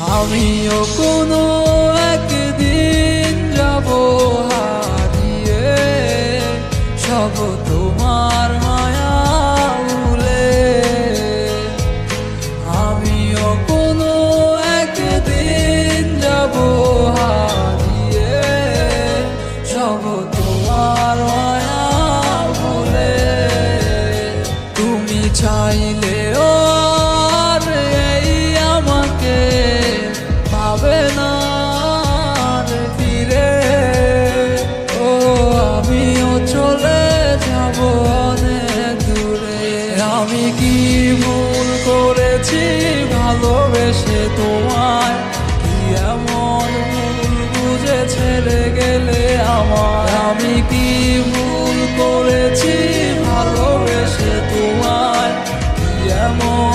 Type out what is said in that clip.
আমিও কোনো একদিন যাব হারিয়ে, সব তোমার মায়া ভুলে। আমিও কোনো একদিন যাব হারিয়ে, সব তোমার মায়া ভুলে। তুমি চাইলেও আর এই আমাকে পাবে না রে ফিরে। ও আমিও চলে যাব অনেক দূরে। আমি কি ভুল করেছি ভালোবেসে তোমায়? কি এমন ভুল বুঝে ছেড়ে গেলে আমার? আমি কি ভুল করেছি ভালোবেসে তোমায়? কি এমন